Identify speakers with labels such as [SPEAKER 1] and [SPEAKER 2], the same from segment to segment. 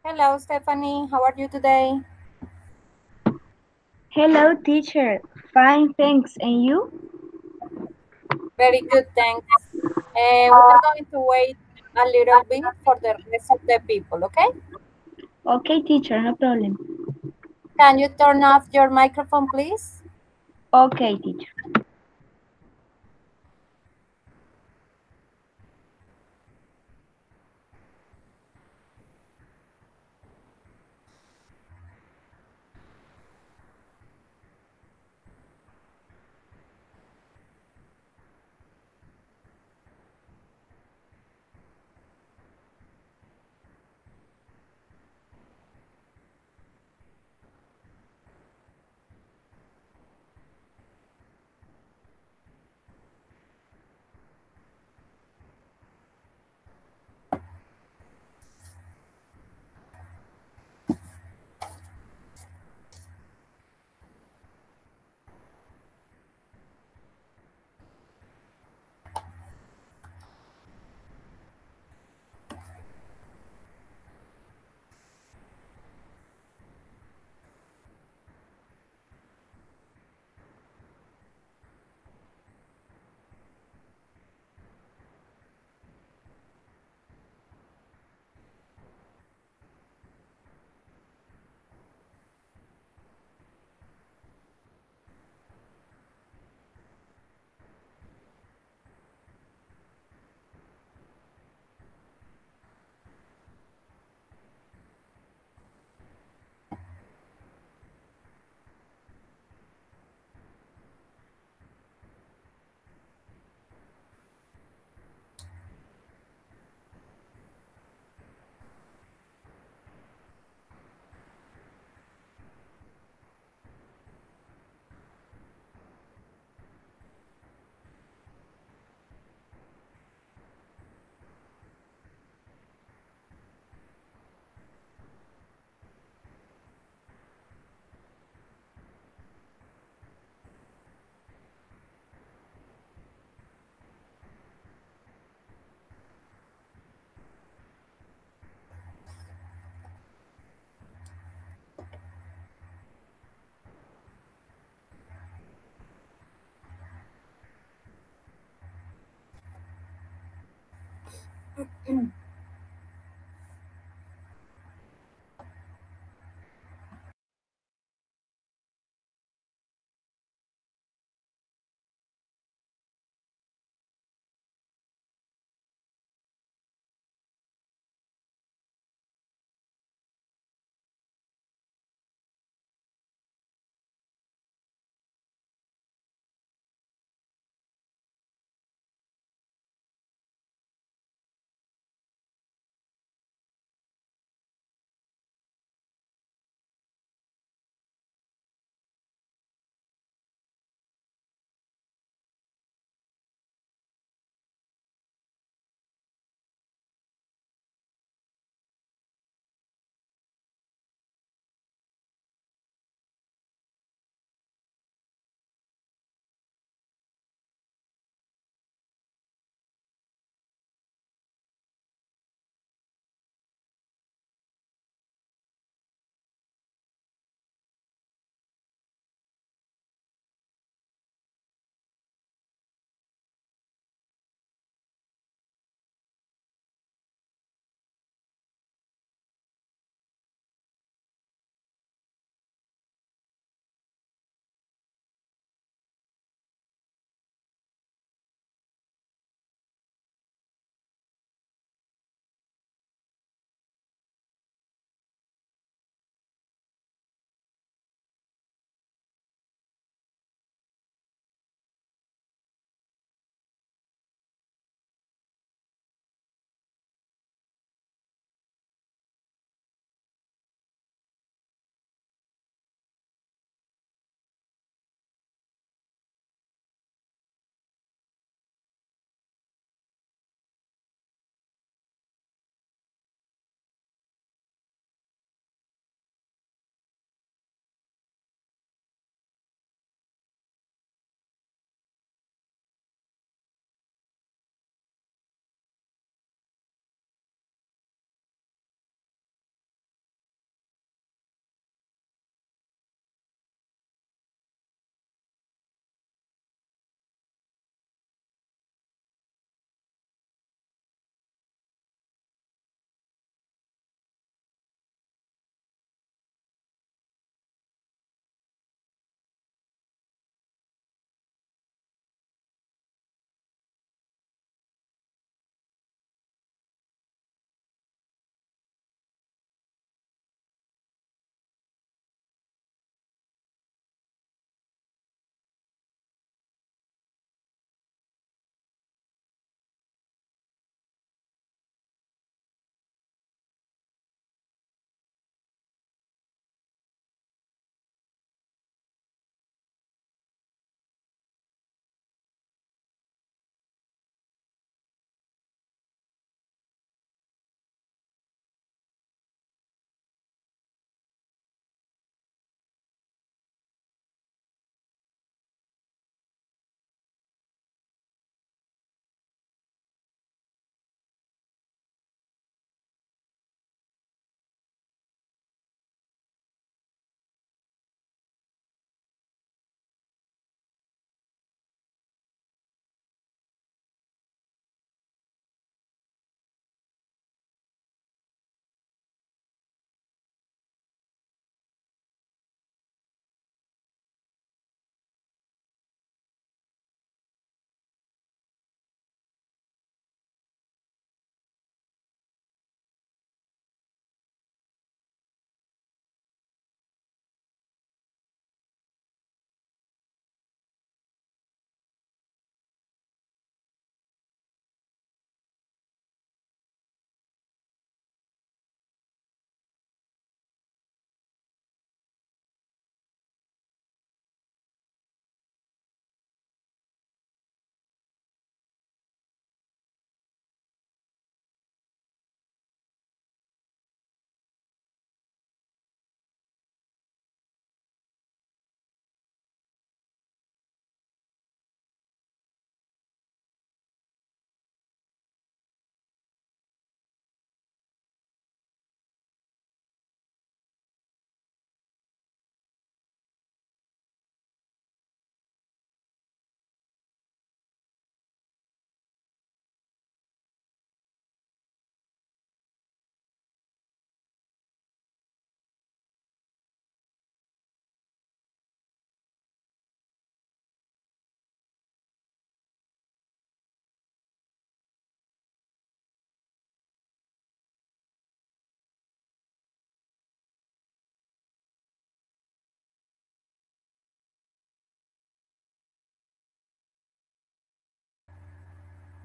[SPEAKER 1] Hello, Stephanie. How are you today?
[SPEAKER 2] Hello, teacher. Fine, thanks. And you?
[SPEAKER 1] Very good, thanks. We're going to wait a little bit for the rest of the people, okay?
[SPEAKER 2] Okay, teacher, no problem.
[SPEAKER 1] Can you turn off your microphone, please?
[SPEAKER 2] Okay, teacher.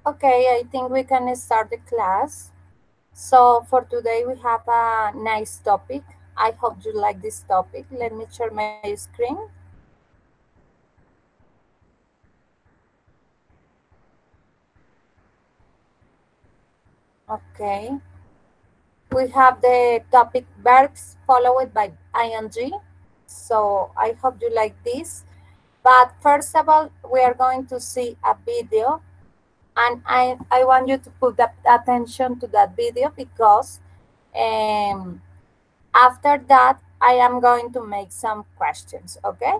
[SPEAKER 1] Okay, I think we can start the class. So for today we have a nice topic. I hope you like this topic. Let me share my screen. Okay. We have the topic verbs followed by ing. So I hope you like this. But first of all, we are going to see a video, and I want you to put that attention to that video because um, after that, I am going to make some questions, okay?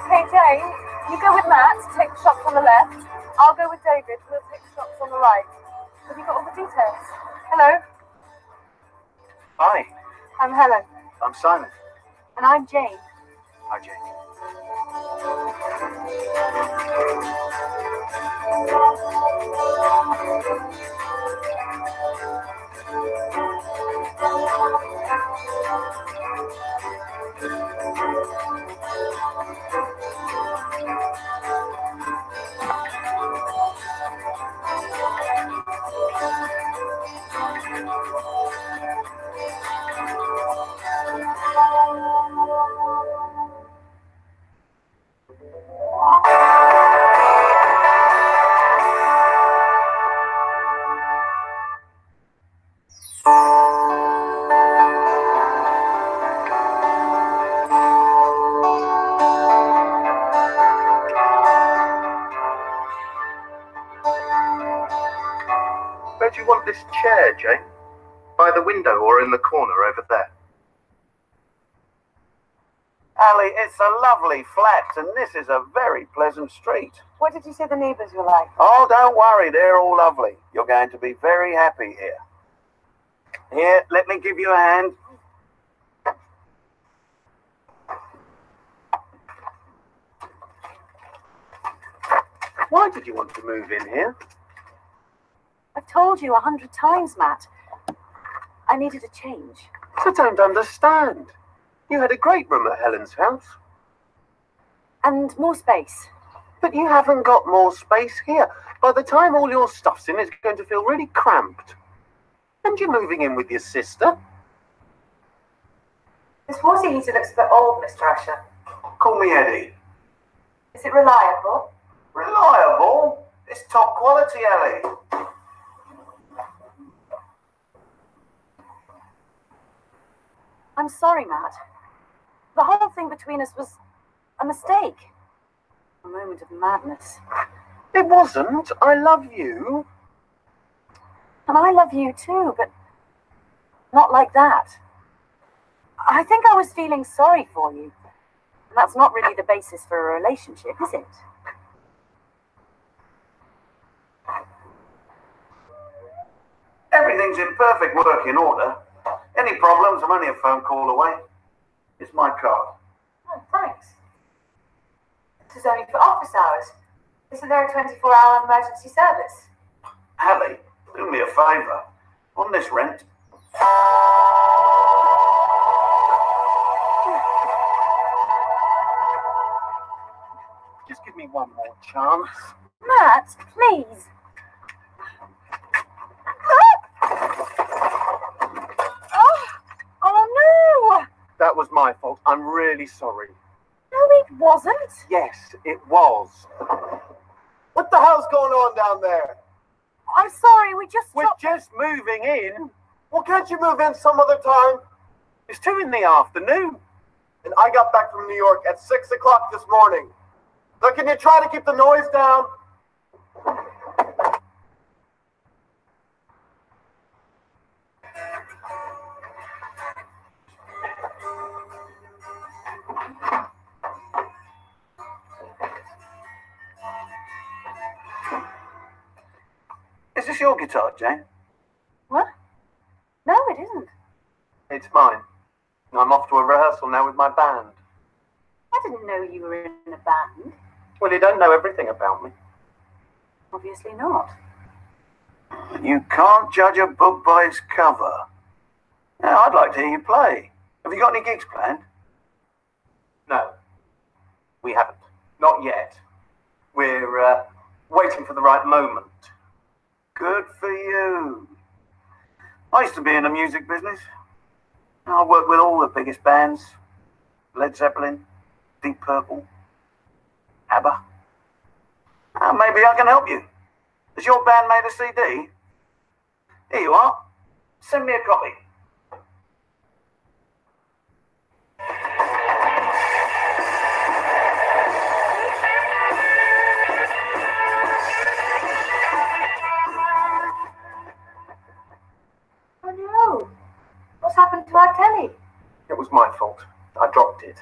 [SPEAKER 1] Okay, Jane, you go with Matt to take the shots on the left. I'll go with David, we'll take the shots on the right. Have you got all the details? Hello,
[SPEAKER 3] Hi,
[SPEAKER 1] I'm Helen.
[SPEAKER 3] I'm Simon.
[SPEAKER 1] And I'm Jane.
[SPEAKER 3] Hi, Jane. Where do you want this chair, Jane? By the window or in the corner over there?
[SPEAKER 4] Ali, it's a lovely flat, and this is a very pleasant street.
[SPEAKER 1] What did you say the neighbors were like?
[SPEAKER 4] Oh, don't worry, they're all lovely. You're going to be very happy here. Here, let me give you a hand.
[SPEAKER 3] Why did you want to move in here?
[SPEAKER 1] I've told you 100 times, Matt. I needed a change.
[SPEAKER 3] I don't understand. You had a great room at Helen's house.
[SPEAKER 1] And more space.
[SPEAKER 3] But you haven't got more space here. By the time all your stuff's in, it's going to feel really cramped. And you're moving in with your sister?
[SPEAKER 1] This water heater looks a bit old, Mr. Asher.
[SPEAKER 4] Call me Eddie.
[SPEAKER 1] Is it reliable?
[SPEAKER 4] Reliable? It's top quality, Ali.
[SPEAKER 1] I'm sorry, Matt. The whole thing between us was a mistake. A moment of madness.
[SPEAKER 3] It wasn't. I love you.
[SPEAKER 1] And I love you too, but not like that. I think I was feeling sorry for you. And that's not really the basis for a relationship, is it?
[SPEAKER 4] Everything's in perfect working order. Any problems, I'm only a phone call away. It's my card.
[SPEAKER 1] Oh, thanks. This is only for office hours. Isn't there a 24-hour emergency service?
[SPEAKER 4] Ali, do me a favour. On this rent,
[SPEAKER 3] Just give me one more chance.
[SPEAKER 1] Matt, please. Oh no!
[SPEAKER 3] That was my fault. I'm really sorry.
[SPEAKER 1] No, it wasn't.
[SPEAKER 3] Yes, it was. What the hell's going on down there?
[SPEAKER 1] I'm sorry, we just
[SPEAKER 3] We're
[SPEAKER 1] stopped.
[SPEAKER 3] just moving in. Well, can't you move in some other time? It's 2 in the afternoon. And I got back from New York at 6 o'clock this morning. So can you try to keep the noise down?
[SPEAKER 4] is this your guitar, Jane?
[SPEAKER 1] What? No, it isn't.
[SPEAKER 3] It's mine. I'm I'm off to a rehearsal now with my band.
[SPEAKER 5] I didn't know you were in a band.
[SPEAKER 3] Well, you don't know everything about me.
[SPEAKER 5] Obviously not.
[SPEAKER 4] You can't judge a book by its cover. Now, I'd like to hear you play. Have you got any gigs planned?
[SPEAKER 3] No, we haven't. Not yet. We're waiting for the right moment.
[SPEAKER 4] Good for you. I used to be in the music business. I worked with all the biggest bands. Led Zeppelin, Deep Purple, ABBA. Maybe I can help you. Has your band made a CD? Here you are. Send me a copy.
[SPEAKER 5] Oh no! What's happened to our telly?
[SPEAKER 3] It was my fault. I dropped it.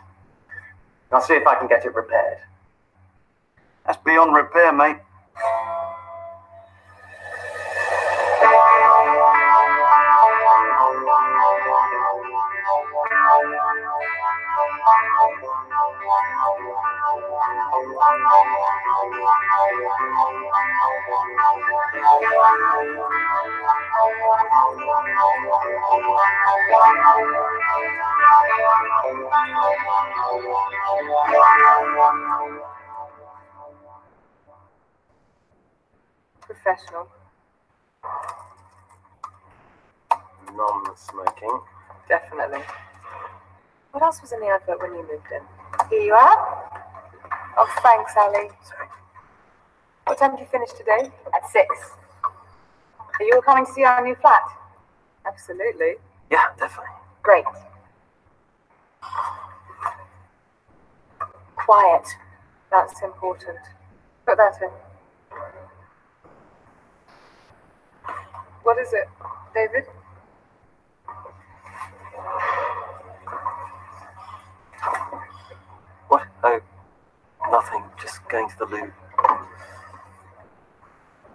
[SPEAKER 3] I'll see if I can get it repaired.
[SPEAKER 4] That's beyond repair, mate.
[SPEAKER 5] Professional.
[SPEAKER 3] Non-smoking.
[SPEAKER 5] Definitely. What else was in the advert when you moved in? Here you are. Oh, thanks, Ali.
[SPEAKER 3] Sorry.
[SPEAKER 5] What time did you finish today? At 6. Are you all coming to see our new flat? Absolutely.
[SPEAKER 3] Yeah, definitely.
[SPEAKER 5] Great. Quiet. That's important. Put that in. What is it, David?
[SPEAKER 3] What? Oh, nothing. Just going to the loo.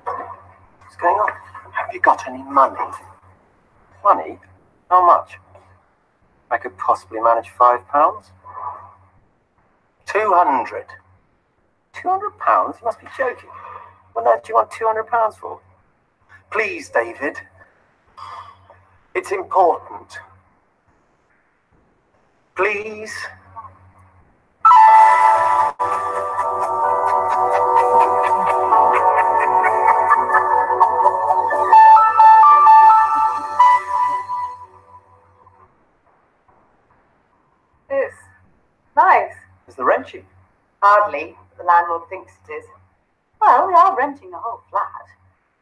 [SPEAKER 3] What's going on? Have you got any money? Money? How much? I could possibly manage £5. 200. £200? You must be joking. What on earth do you want £200 for? Please, David. It's important. Please.
[SPEAKER 5] It's nice.
[SPEAKER 3] Is the rent cheap?
[SPEAKER 5] Hardly. The landlord thinks it is. Well, we are renting the whole flat,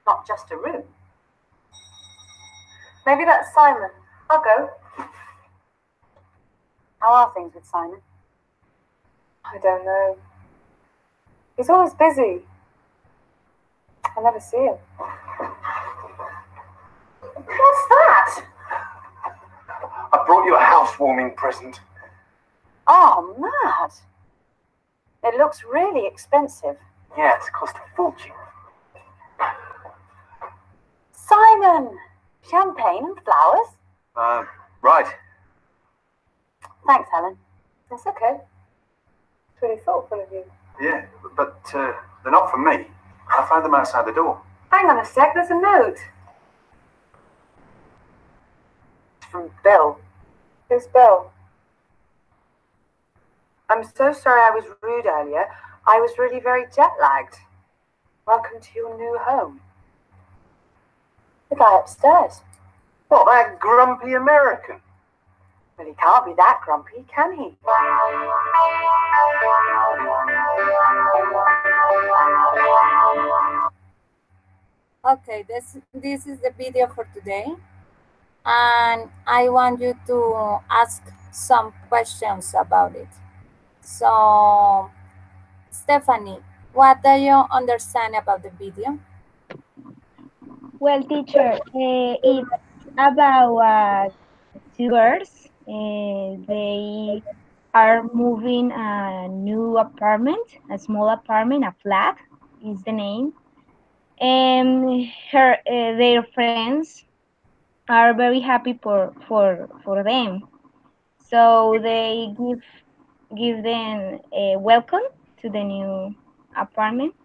[SPEAKER 5] not just a room. Maybe that's Simon. I'll go. How are things with Simon? I don't know. He's always busy. I never see him. What's that?
[SPEAKER 3] I brought you a housewarming present.
[SPEAKER 5] Oh, Matt. It looks really expensive.
[SPEAKER 3] Yeah, it's cost a fortune.
[SPEAKER 5] Simon! Champagne and flowers?
[SPEAKER 3] Right.
[SPEAKER 5] Thanks, Helen. That's okay. It's really thoughtful of you.
[SPEAKER 3] Yeah, but they're not from me. I found them outside the door.
[SPEAKER 5] Hang on a sec, there's a note. It's from Bill. Who's Bill? I'm so sorry I was rude earlier. I was really very jet-lagged. Welcome to your new home. The guy upstairs.
[SPEAKER 3] What, that grumpy American?
[SPEAKER 5] Well, he can't be that grumpy, can he?
[SPEAKER 1] Okay, this is the video for today, and I want you to ask some questions about it. So, Stephanie, what do you understand about the video?
[SPEAKER 2] Well, teacher, it's about two girls. They are moving a new apartment, a small apartment, a flat is the name. And their friends are very happy for them. So they give them a welcome to the new apartment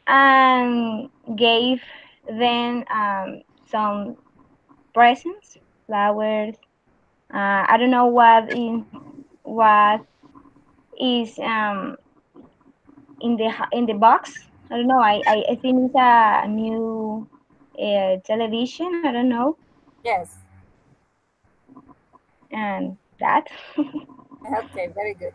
[SPEAKER 2] and gave them some presents, flowers. I don't know what is in the box. I don't know. I think it's a new television. I don't know.
[SPEAKER 1] Yes.
[SPEAKER 2] And that.
[SPEAKER 1] Okay, very good.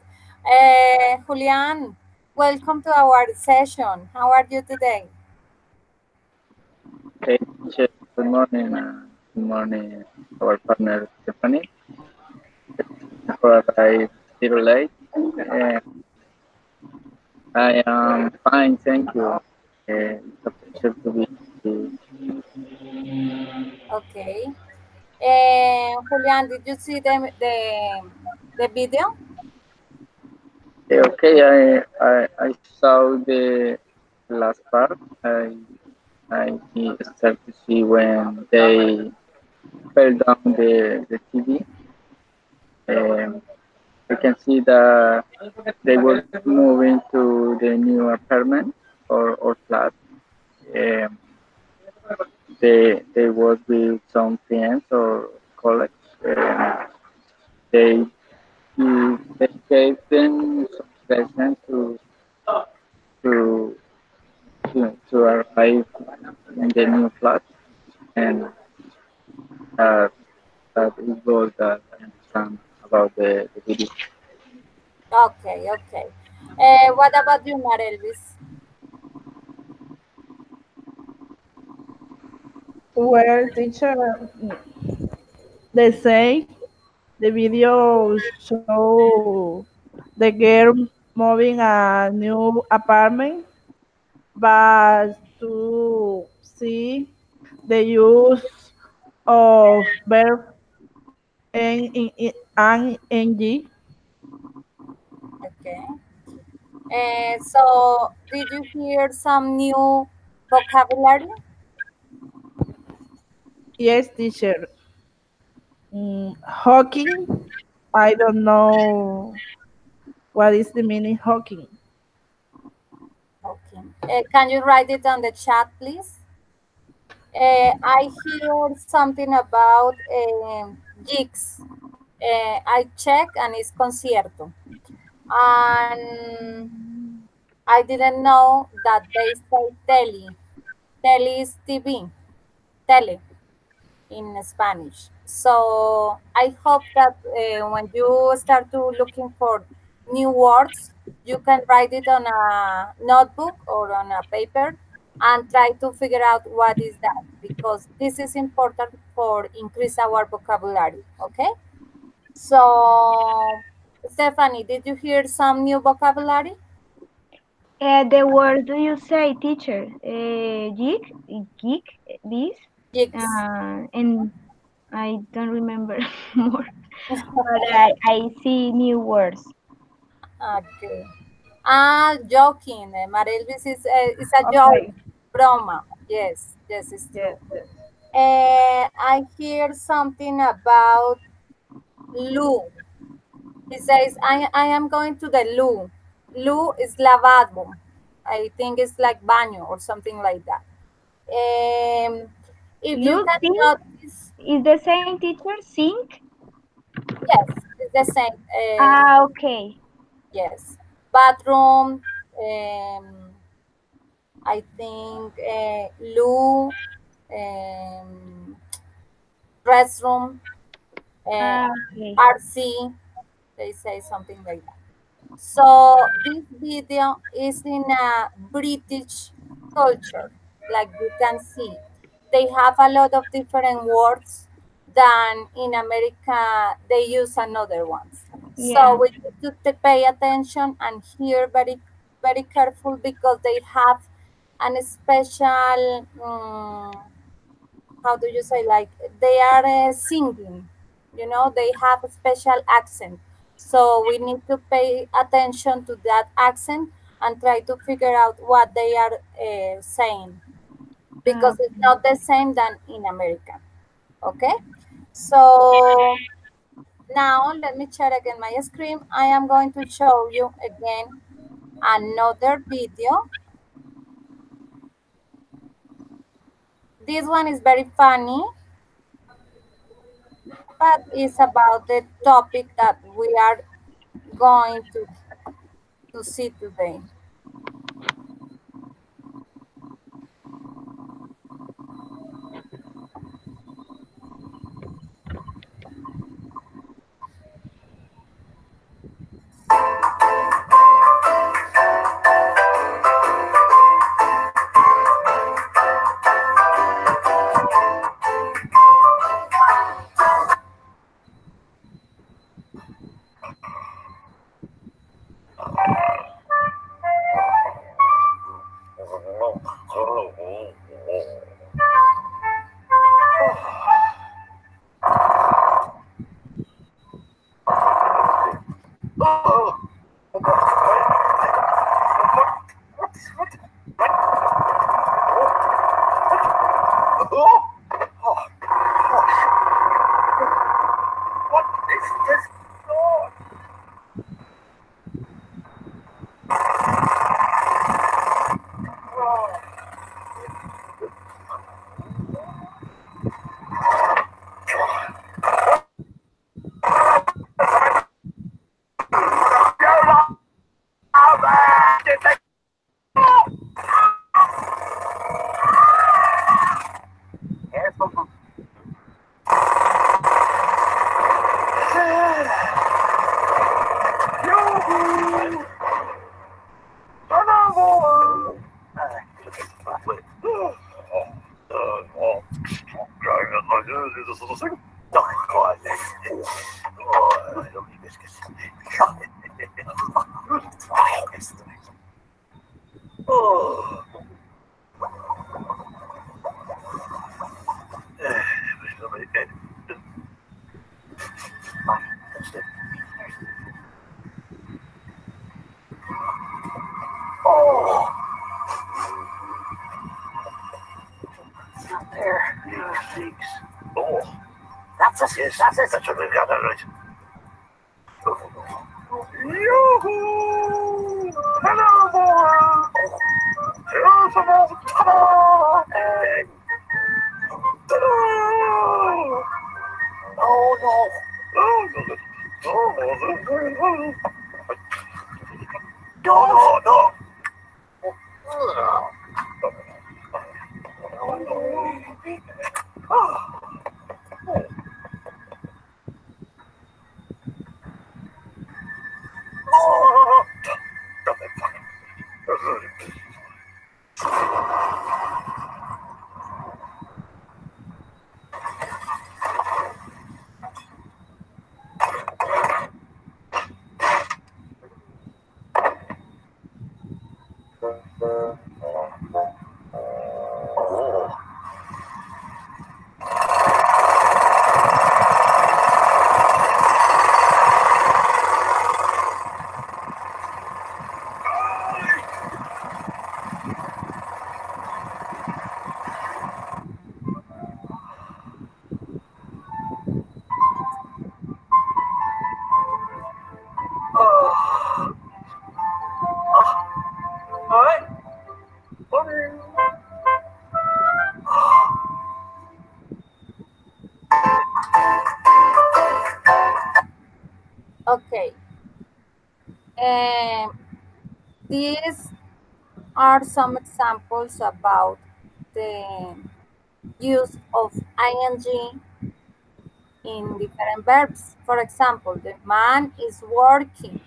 [SPEAKER 1] Julian, welcome to our session. How are you today?
[SPEAKER 6] Hey, teacher, good morning. Good morning, our partner Stephanie. For I little late. Uh, I am fine, thank you. It's a pleasure to be here.
[SPEAKER 1] Okay. Julian, did you see the video?
[SPEAKER 6] Okay, I saw the last part. I start to see when they fell down the TV. Um, I can see that they were moving to the new apartment or flat. Um, they work with some friends or colleagues. They they gave them some present to to arrive in the new flat, and uh, that is all that I understand about the video.
[SPEAKER 1] Okay, okay. What about you, Marelvis?
[SPEAKER 7] Well, teacher, they say the video show the girl moving a new apartment, but to see the use of verb ing.
[SPEAKER 1] Okay. So, did you hear some new vocabulary?
[SPEAKER 7] Yes, teacher. Hawking. I don't know what is the meaning hawking.
[SPEAKER 1] Okay. Can you write it on the chat, please? I hear something about gigs. I check and it's concierto. And I didn't know that they say tele. Tele is TV. Tele in Spanish. So I hope that when you start to looking for new words, you can write it on a notebook or on a paper and try to figure out what is that, because this is important for increase our vocabulary. Okay. So Stephanie, did you hear some new vocabulary?
[SPEAKER 2] The word do you say, teacher? Geek, this,
[SPEAKER 1] Jigs.
[SPEAKER 2] and I don't remember more, but I see new words.
[SPEAKER 1] Okay. Ah, joking. Marelvis is a joke.
[SPEAKER 7] Okay.
[SPEAKER 1] Broma. Yes, yes, it's
[SPEAKER 7] Yes,
[SPEAKER 1] true.
[SPEAKER 7] yes.
[SPEAKER 1] I hear something about loo. He says, I am going to the loo. Loo is lavabo. I think it's like baño or something like that. Um, if you
[SPEAKER 2] Look,
[SPEAKER 1] can
[SPEAKER 2] sink
[SPEAKER 1] notice,
[SPEAKER 2] is the same, teacher. Sink.
[SPEAKER 1] yes, it's the same.
[SPEAKER 2] Okay.
[SPEAKER 1] Yes. Bathroom, I think loo, um, restroom, uh,
[SPEAKER 2] Okay.
[SPEAKER 1] RC, they say something like that. So this video is in a British culture, like you can see. They have a lot of different words than in America they use another ones. So
[SPEAKER 2] Yeah.
[SPEAKER 1] we need to pay attention and hear very, very careful, because they have an special, how do you say, like they are singing, they have a special accent. So we need to pay attention to that accent and try to figure out what they are saying, because it's
[SPEAKER 2] Okay.
[SPEAKER 1] not the same than in America. Okay. So Now let me share again my screen. I am going to show you again another video. This one is very funny, but it's about the topic that we are going to see today.
[SPEAKER 3] What is this noise? That's it. That's what we've got right. Yoo-hoo! Hello, boy! Here's another time! Oh, no! No!
[SPEAKER 1] Okay. These are some examples about the use of ing in different verbs. For example, the man is working.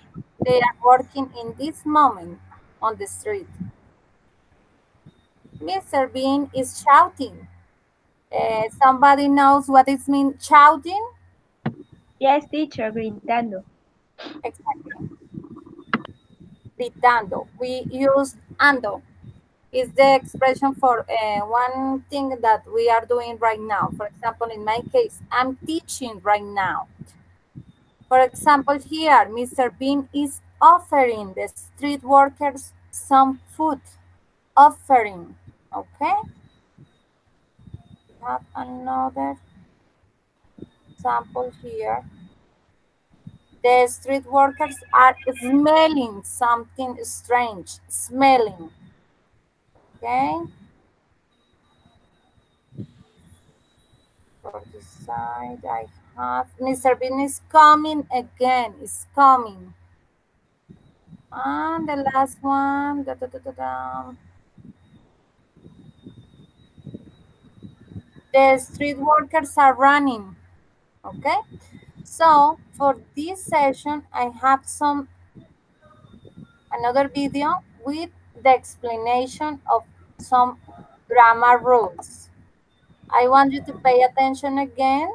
[SPEAKER 1] They are working in this moment on the street. Mr. Bean is shouting. Somebody knows what it means shouting?
[SPEAKER 2] Yes, teacher, gritando.
[SPEAKER 1] Exactly. Gritando. We use ando. Is the expression for one thing that we are doing right now. For example, in my case, I'm teaching right now. For example, here, Mr. Bean is offering the street workers some food. Offering, okay? We have another example here. The street workers are smelling something strange. Smelling. Okay. For the side, I have Mr. Bean is coming again. Is coming. And the last one. The street workers are running. Okay. So for this session, I have another video with the explanation of some grammar rules. I want you to pay attention again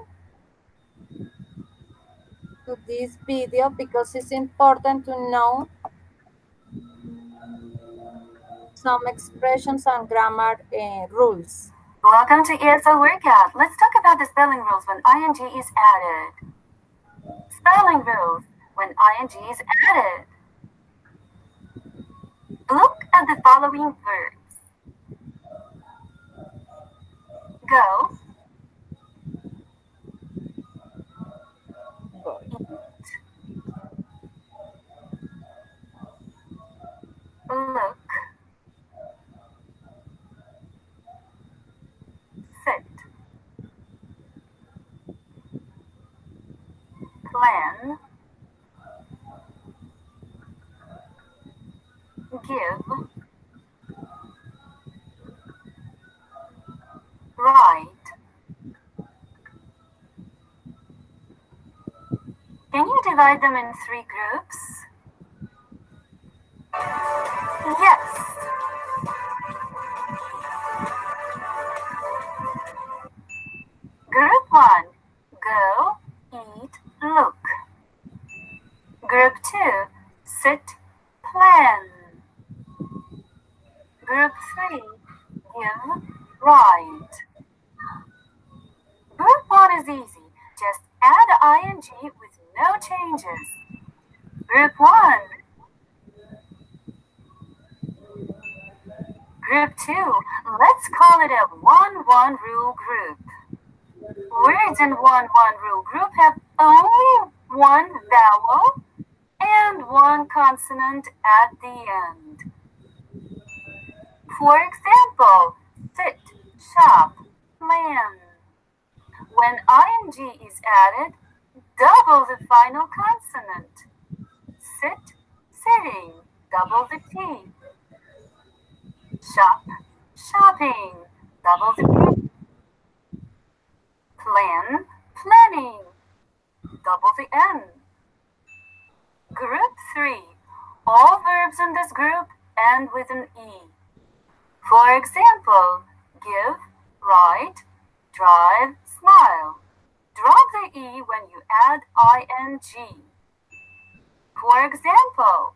[SPEAKER 1] to this video because it's important to know some expressions and grammar rules.
[SPEAKER 5] Welcome to ESL Workout. Let's talk about the spelling rules when ing is added. Spelling rules when ing is added. Look at the following verbs. Go. Look. Sit. Plan. Give. Write. Can you divide them in 3 groups? Yes. Group 1. Go, eat, look. Group 2. Sit, plan. Group 3. Give, write. Group 1 is easy. Just add ing with no changes. Group 1. Group 2. Let's call it a 1-1 rule group. Words in 1-1 rule group have only one vowel and one consonant at the end. For example, sit, shop, plan. When ing is added, double the final consonant. Sit, sitting, double the T. Shop, shopping, double the P. Plan, planning, double the N. Group 3. All verbs in this group end with an E. For example, give, write, drive, smile. Drop the E when you add ing. For example,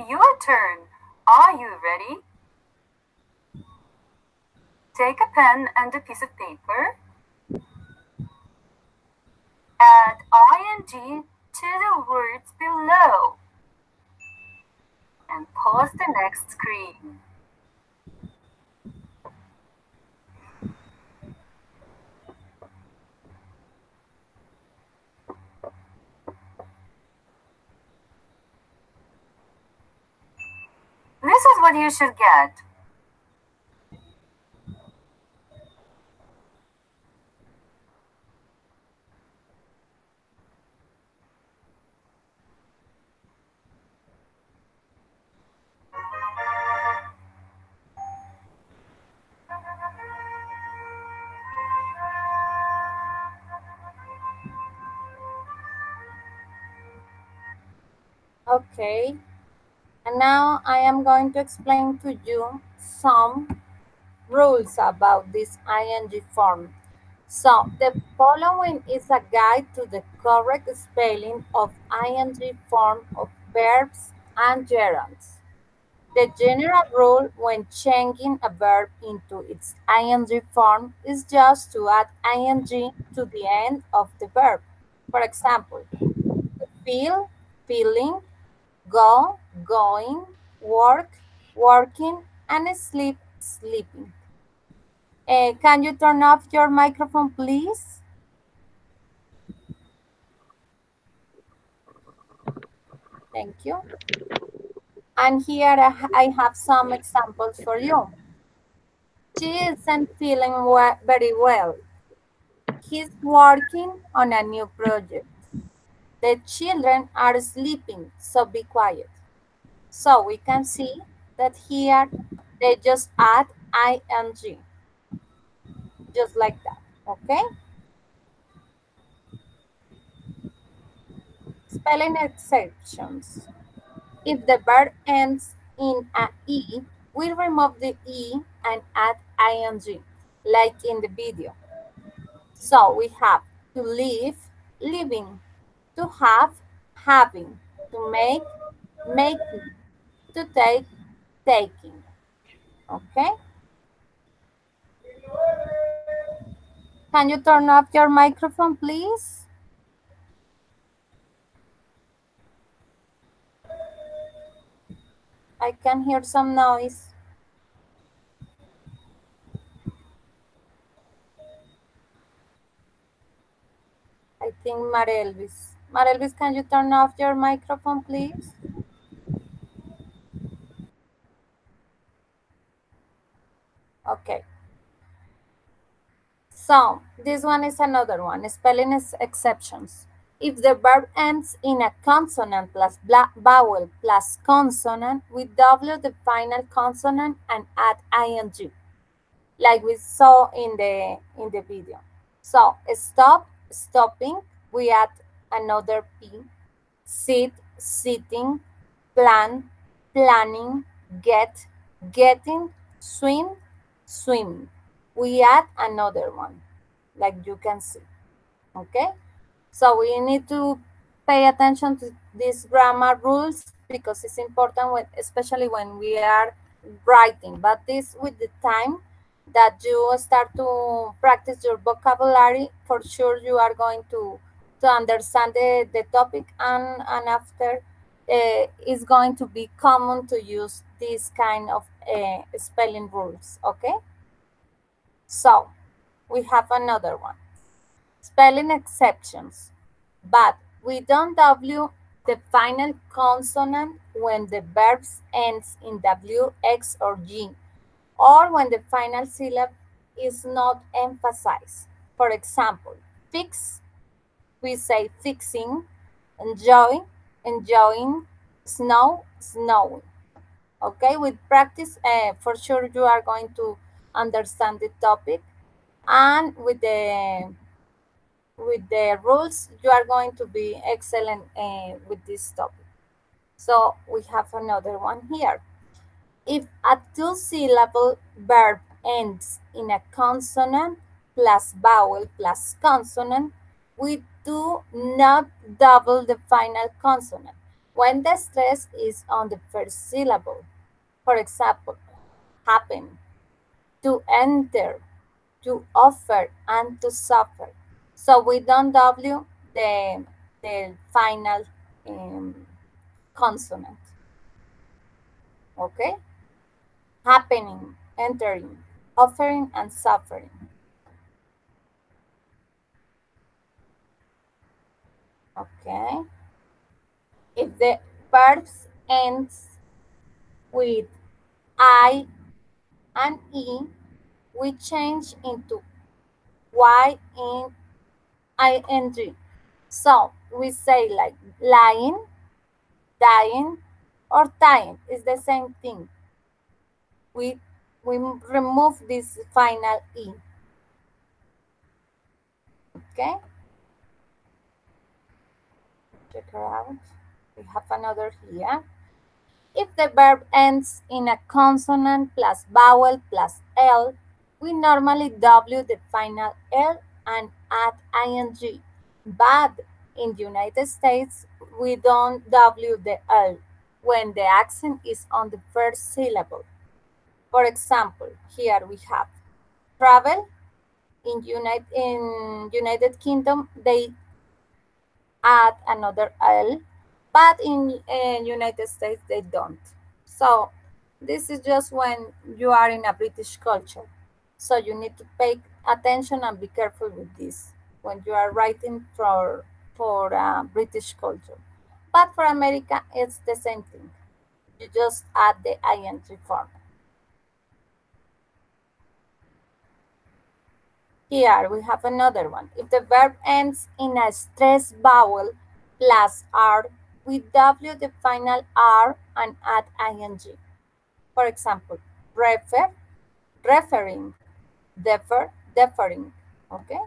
[SPEAKER 5] your turn. Are you ready? Take a pen and a piece of paper. Add ing to the words below. And pause the next screen. This is what you should get.
[SPEAKER 1] Okay. And now I am going to explain to you some rules about this ing form. So the following is a guide to the correct spelling of ing form of verbs and gerunds. The general rule when changing a verb into its ing form is just to add ing to the end of the verb. For example, feel, feeling, go, going, work, working, and sleep, sleeping. Can you turn off your microphone, please? Thank you. And here I have some examples for you. She isn't feeling very well. He's working on a new project. The children are sleeping, so be quiet. So we can see that here they just add ing, just like that, okay? Spelling exceptions. If the verb ends in a E, we remove the E and add ing, like in the video. So we have to live, living, to have, having, to make, making, to take, taking. Okay? Can you turn off your microphone, please? I can hear some noise. I think Marelvis. Marelvis, can you turn off your microphone, please? Okay. So, this one is another one, spelling exceptions. If the verb ends in a consonant plus vowel plus consonant, we double the final consonant and add ing, like we saw in the video. So, stop, stopping, we add another P. Sit, sitting, plan, planning, get, getting, swim, swimming. We add another one, like you can see, okay? So we need to pay attention to these grammar rules because it's important, especially when we are writing. But this, with the time that you start to practice your vocabulary, for sure you are going to understand the topic, and after it's going to be common to use this kind of spelling rules, okay? So we have another one. Spelling exceptions, but we don't W the final consonant when the verb ends in W, X, or G, or when the final syllable is not emphasized. For example, fix, we say fixing, enjoy, enjoying, snow, snowing. Okay, with practice, for sure you are going to understand the topic, and with the rules, you are going to be excellent with this topic. So we have another one here. If a two-syllable verb ends in a consonant plus vowel plus consonant, we do not double the final consonant when the stress is on the first syllable. For example, happen, to enter, to offer, and to suffer. So we don't W the final consonant. Okay? Happening, entering, offering, and suffering. Okay? If the verb ends with I and E, we change into Y in ing. So we say like lying, dying, or tying. It's the same thing. We remove this final E. Okay? Check her out. We have another here. If the verb ends in a consonant plus vowel plus L, we normally W the final L and add ing. But in the United States, we don't W the L when the accent is on the first syllable. For example, here we have travel. In United Kingdom, they add another L, but in United States, they don't. So this is just when you are in a British culture. So you need to pay attention and be careful with this when you are writing for British culture. But for America, it's the same thing. You just add the ing form. Here we have another one. If the verb ends in a stressed vowel plus R, we W the final R and add ing. For example, refer, referring, defer, deferring. Okay?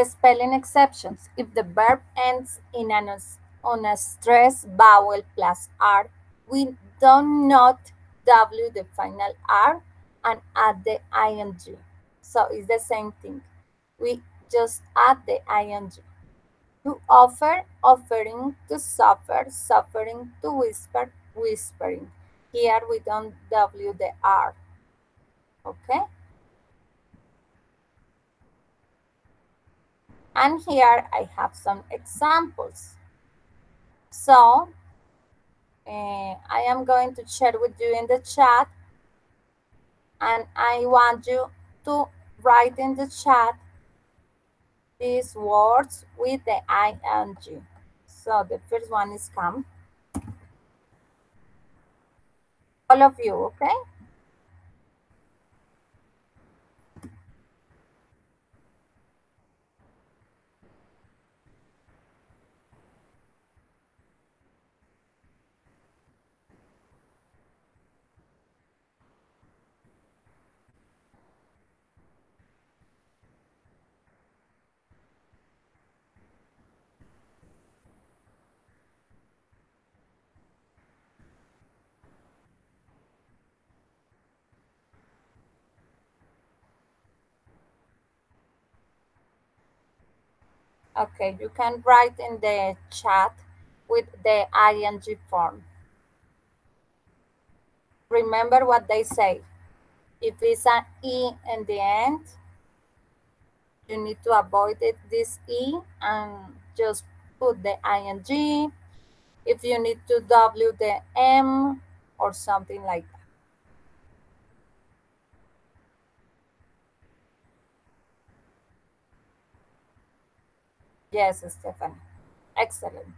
[SPEAKER 1] Spelling exceptions. If the verb ends in on a stressed vowel plus R, we do not W the final R and add the ing. So it's the same thing. We just add the ing. To offer, offering, to suffer, suffering, to whisper, whispering. Here we don't W the R. Okay? And here I have some examples. So I am going to share with you in the chat, and I want you to write in the chat these words with the ing. So the first one is come. All of you, okay? Okay, you can write in the chat with the ing form. Remember what they say. If it's an E in the end, you need to avoid this E and just put the ing. If you need to W the M or something like that. Yes, Stephanie. Excellent.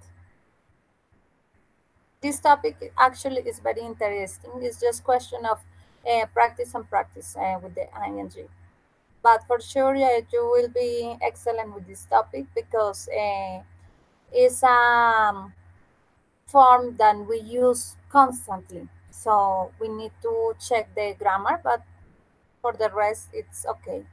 [SPEAKER 1] This topic actually is very interesting. It's just question of practice and practice with the ing. But for sure, you will be excellent with this topic because it's a form that we use constantly. So we need to check the grammar, but for the rest, it's okay.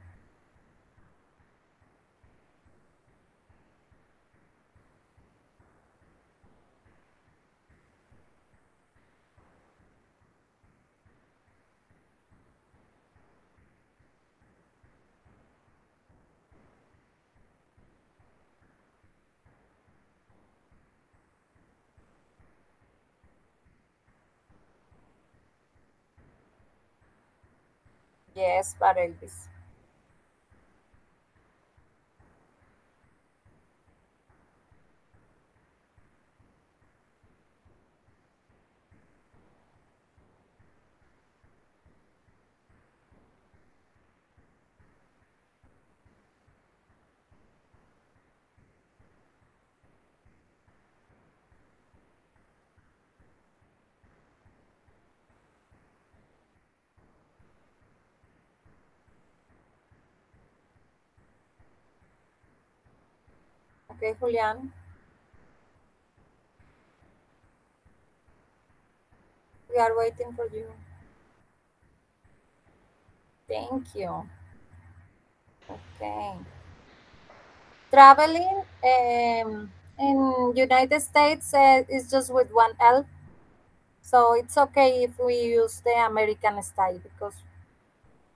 [SPEAKER 1] Yes, but Elvis. Okay, Julian. We are waiting for you. Thank you. Okay. Traveling in United States is just with one L. So it's okay if we use the American style because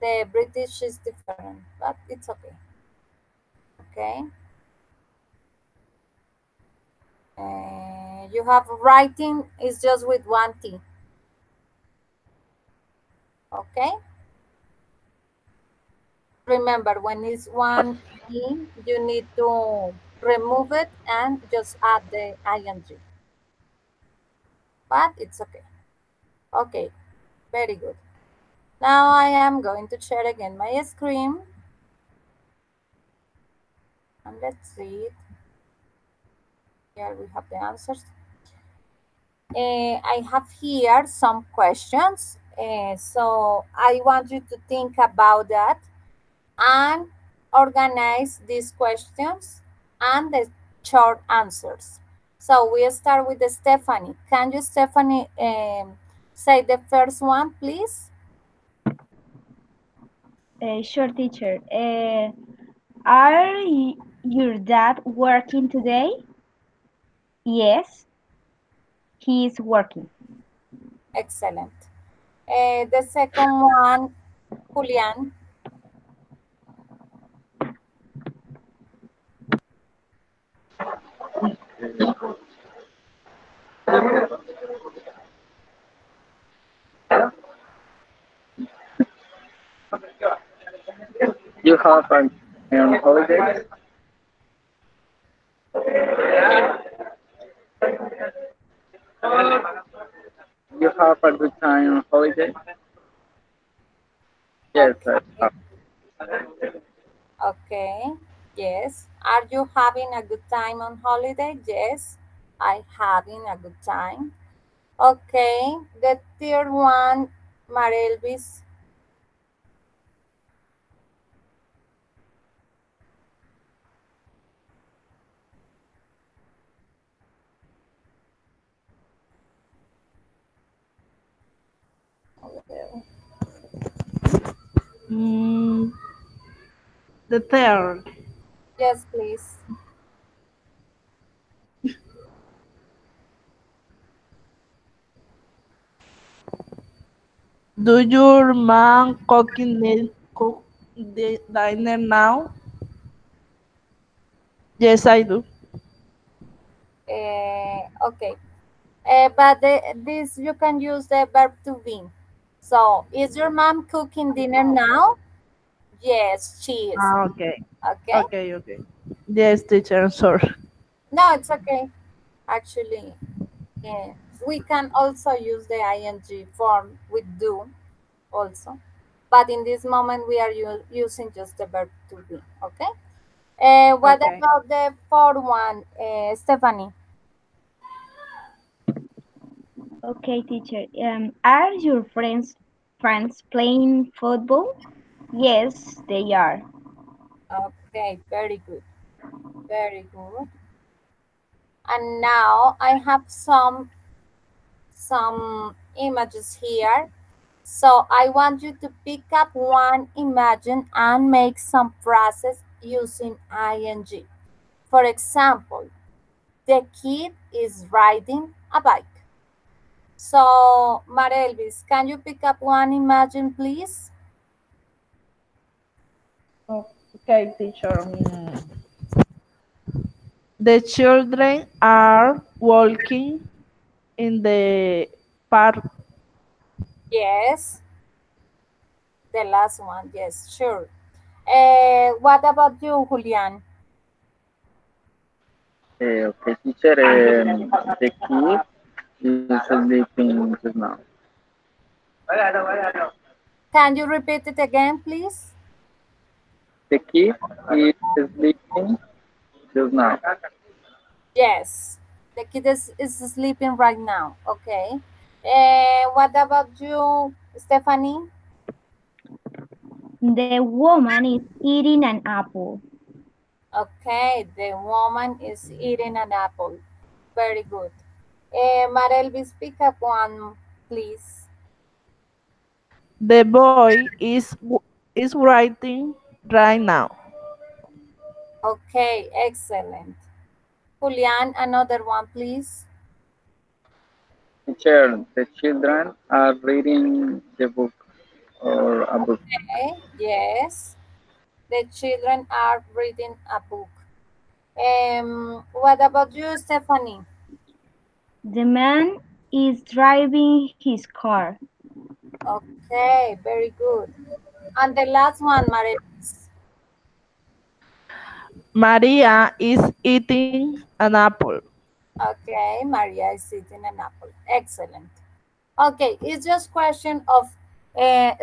[SPEAKER 1] the British is different, but it's okay. Okay. You have writing is just with one T. Okay. Remember, when it's one E, you need to remove it and just add the ing. But it's okay. Okay, very good. Now I am going to share again my screen. And let's see it. Here we have the answers. I have here some questions. So I want you to think about that and organize these questions and the short answers. So we start with the Stephanie. Can you, Stephanie, say the first one, please?
[SPEAKER 2] Sure, teacher. Are your dad working today? Yes, he is working.
[SPEAKER 1] Excellent. The second one, Julian.
[SPEAKER 6] You have a on holiday? You have a good time on holiday? Yes, I have.
[SPEAKER 1] Okay. Yes. Are you having a good time on holiday? Yes, I having a good time. Okay. The third one, Marelvis.
[SPEAKER 7] Mm, the third.
[SPEAKER 1] Yes, please.
[SPEAKER 7] Do your mom cook the dinner now? Yes, I do.
[SPEAKER 1] Okay. But this you can use the verb to be. So, is your mom cooking dinner now? Yes, she is.
[SPEAKER 7] Ah, okay.
[SPEAKER 1] Okay.
[SPEAKER 7] Okay. Yes, teacher, I'm sorry.
[SPEAKER 1] No, it's okay. Actually, yeah. We can also use the ing form with do also. But in this moment, we are using just the verb to be. Okay. What
[SPEAKER 7] Okay.
[SPEAKER 1] about the fourth one, Stephanie?
[SPEAKER 2] Okay, teacher. Are your friends playing football? Yes, they are.
[SPEAKER 1] Okay, very good. Very good. And now I have some images here. So I want you to pick up one image and make some phrases using ing. For example, the kid is riding a bike. So, Marelvis, can you pick up one image, please?
[SPEAKER 7] Okay, teacher. The children are walking in the park.
[SPEAKER 1] Yes, the last one. Yes, sure. What about you, Julian?
[SPEAKER 6] Okay, teacher, the kid is sleeping just now.
[SPEAKER 1] Can you repeat it again, please?
[SPEAKER 6] The kid is sleeping just now.
[SPEAKER 1] Yes, the kid is sleeping right now. Okay. What about you, Stephanie?
[SPEAKER 2] The woman is eating an apple.
[SPEAKER 1] Okay, the woman is eating an apple. Very good. Marelvis, pick up one, please.
[SPEAKER 7] The boy is writing right now.
[SPEAKER 1] Okay, excellent. Julian, another one, please.
[SPEAKER 6] Teacher, the children are reading the book or a book.
[SPEAKER 1] Okay, yes. The children are reading a book. What about you, Stephanie?
[SPEAKER 2] The man is driving his car.
[SPEAKER 1] Okay, very good. And the last one, Maris.
[SPEAKER 7] Maria is eating an apple.
[SPEAKER 1] Okay, Maria is eating an apple. Excellent. Okay, it's just question of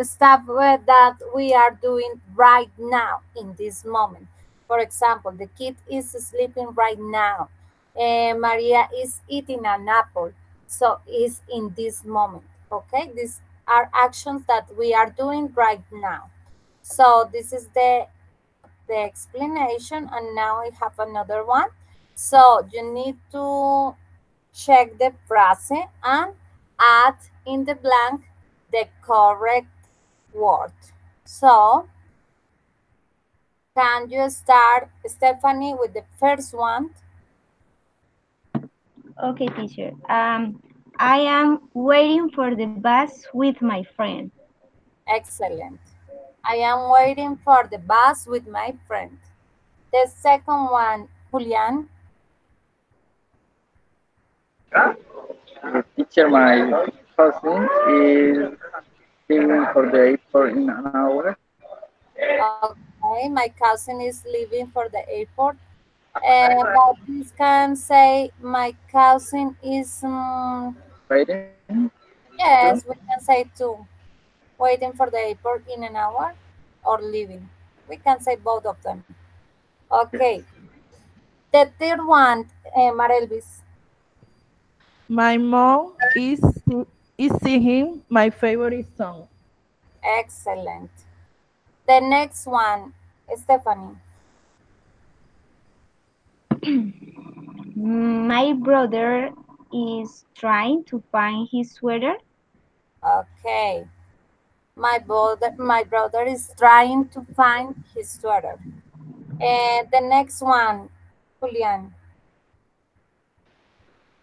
[SPEAKER 1] stuff that we are doing right now in this moment. For example, the kid is sleeping right now. Maria is eating an apple. So is in this moment. Okay, these are actions that we are doing right now. So this is the explanation, and now I have another one. So you need to check the phrase and add in the blank the correct word. So can you start, Stephanie, with the first one?
[SPEAKER 2] Okay, teacher. I am waiting for the bus with my friend.
[SPEAKER 1] Excellent. I am waiting for the bus with my friend. The second one, Julian.
[SPEAKER 6] Teacher, my cousin is leaving for the airport in an hour.
[SPEAKER 1] Okay, my cousin is leaving for the airport. But this can say my cousin is,
[SPEAKER 6] Waiting.
[SPEAKER 1] yes, we can say two. Waiting for the airport in an hour or leaving. We can say both of them. Okay. The third one, Marelvis.
[SPEAKER 7] My mom is singing my favorite song.
[SPEAKER 1] Excellent. The next one, Stephanie.
[SPEAKER 2] My brother is trying to find his sweater.
[SPEAKER 1] Okay. My brother is trying to find his sweater. And the next one, Julian.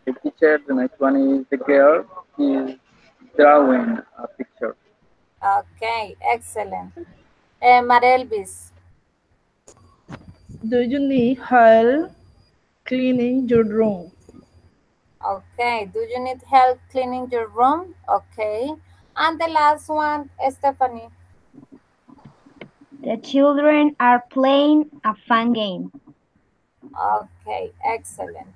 [SPEAKER 6] The teacher, the next one is the girl is drawing a picture.
[SPEAKER 1] Okay, excellent. Marelvis.
[SPEAKER 7] Do you need help cleaning your room?
[SPEAKER 1] Okay, do you need help cleaning your room? Okay. And the last one, Stephanie.
[SPEAKER 2] The children are playing a fun game.
[SPEAKER 1] Okay, excellent.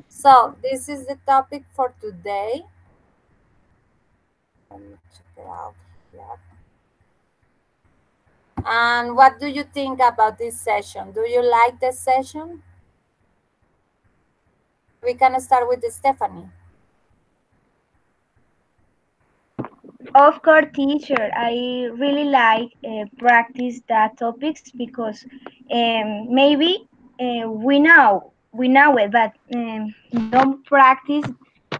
[SPEAKER 1] So this is the topic for today. Let me check it out here. And what do you think about this session? Do you like the session? We can start with Stephanie.
[SPEAKER 2] Of course, teacher, I really like practice that topics because maybe we know it, but don't practice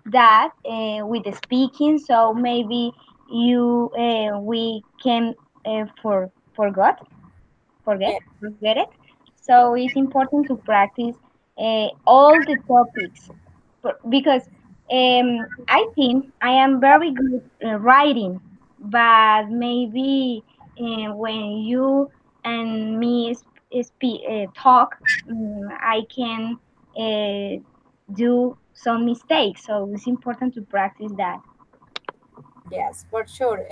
[SPEAKER 2] that with the speaking. So maybe we can forget
[SPEAKER 1] Yeah.
[SPEAKER 2] forget it. So it's important to practice all the topics because I think I am very good writing, but maybe when you and me talk, I can do some mistakes. So it's important to practice that.
[SPEAKER 1] Yes, for sure.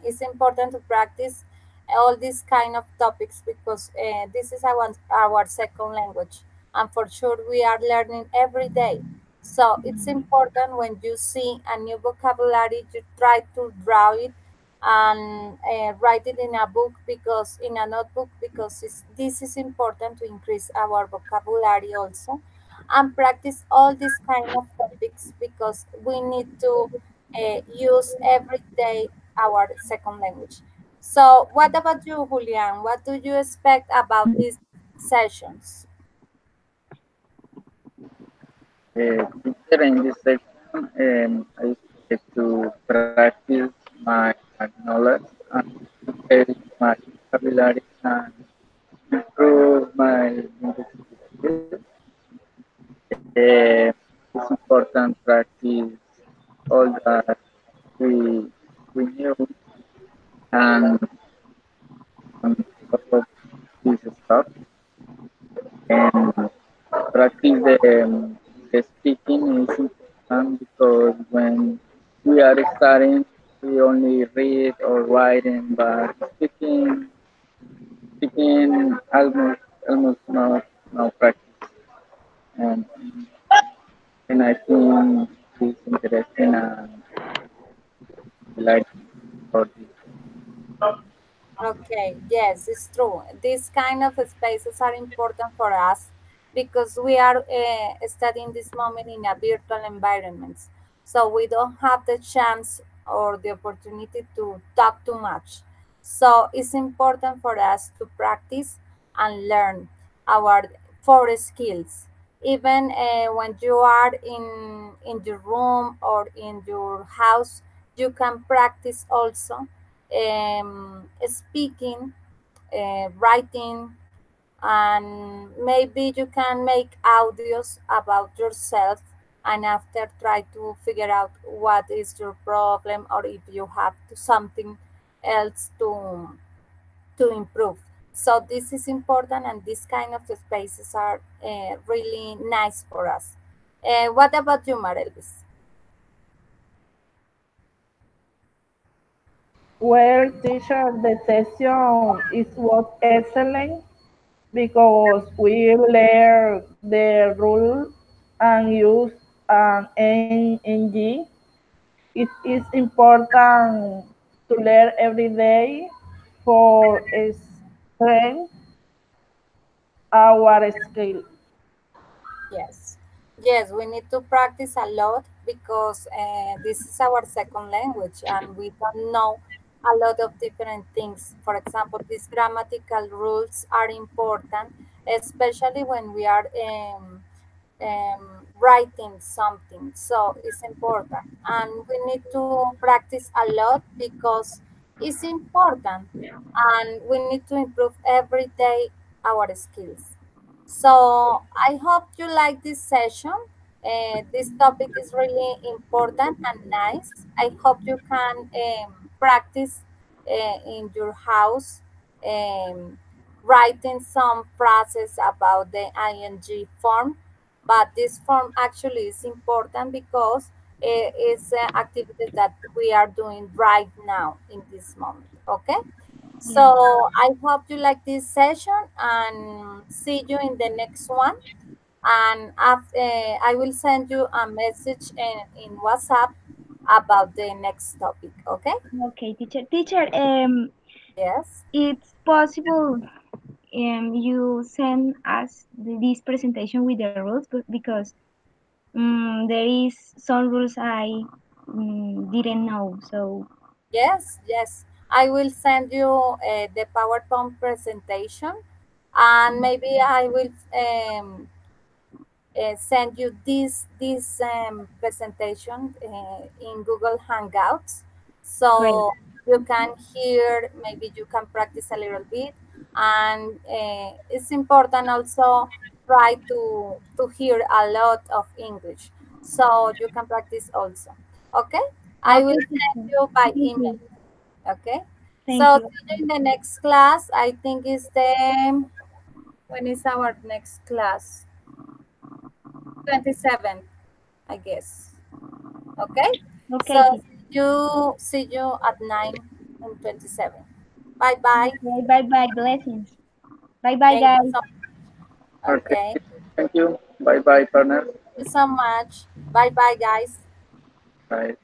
[SPEAKER 1] It's important to practice all these kind of topics because this is our second language, and for sure we are learning every day. So it's important when you see a new vocabulary, you try to draw it and write it in a book because in a notebook because this is important to increase our vocabulary also, and practice all these kind of topics because we need to use every day our second language. So, what about you, Julian? What do you expect about these sessions?
[SPEAKER 6] Teacher, in this section, I expect to practice my knowledge and increase my vocabulary and improve my linguistic skills. It's important practice all that we knew and on top of this stuff and practice the speaking is important because when we are starting we only read or writing but speaking almost no practice and I think it's interesting and I like for this.
[SPEAKER 1] Okay, Yes, it's true. These kind of spaces are important for us because we are studying this moment in a virtual environment. So we don't have the chance or the opportunity to talk too much. So it's important for us to practice and learn our four skills. Even when you are in your room or in your house, you can practice also speaking, writing, and maybe you can make audios about yourself and after try to figure out what is your problem or if you have something else to improve. So this is important and these kind of spaces are really nice for us. What about you, Marelvis?
[SPEAKER 7] Well, teacher, the session was excellent because we learned the rule and use an ing. It is important to learn every day for strengthen our skill.
[SPEAKER 1] Yes, yes, we need to practice a lot because this is our second language and we don't know a lot of different things. For example, these grammatical rules are important, especially when we are writing something. So it's important and we need to practice a lot because it's important and we need to improve every day our skills. So I hope you like this session. This topic is really important and nice. I hope you can practice in your house, um, writing some phrases about the ing form. But this form actually is important because it's activities that we are doing right now in this moment. Okay.
[SPEAKER 2] Yeah.
[SPEAKER 1] So I hope you like this session and see you in the next one. And after, I will send you a message in WhatsApp about the next topic. Okay?
[SPEAKER 2] Okay, teacher. Teacher,
[SPEAKER 1] Yes.
[SPEAKER 2] it's possible you send us this presentation with the rules, but because there is some rules I didn't know. So
[SPEAKER 1] Yes. Yes. I will send you the PowerPoint presentation, and maybe I will send you this presentation in Google Hangouts,
[SPEAKER 2] great.
[SPEAKER 1] so you can hear. Maybe you can practice a little bit, and it's important also try to hear a lot of English, so you can practice also. Okay, I will
[SPEAKER 2] Okay,
[SPEAKER 1] send
[SPEAKER 2] teacher.
[SPEAKER 1] you by
[SPEAKER 2] Thank
[SPEAKER 1] email.
[SPEAKER 2] you.
[SPEAKER 1] Okay,
[SPEAKER 2] Thank
[SPEAKER 1] so
[SPEAKER 2] you.
[SPEAKER 1] see you in the next class. I think is the when is our next class? 27th, I guess. Okay. So
[SPEAKER 2] Okay, teacher.
[SPEAKER 1] see you at 9 and 27. Bye bye.
[SPEAKER 2] Okay, bye bye. Blessings. Bye bye,
[SPEAKER 1] Thank you
[SPEAKER 2] guys.
[SPEAKER 1] so much.
[SPEAKER 6] Okay.
[SPEAKER 1] Okay.
[SPEAKER 6] Thank you. Bye bye, partner.
[SPEAKER 1] Thank you so much. Bye bye, guys.
[SPEAKER 6] Bye.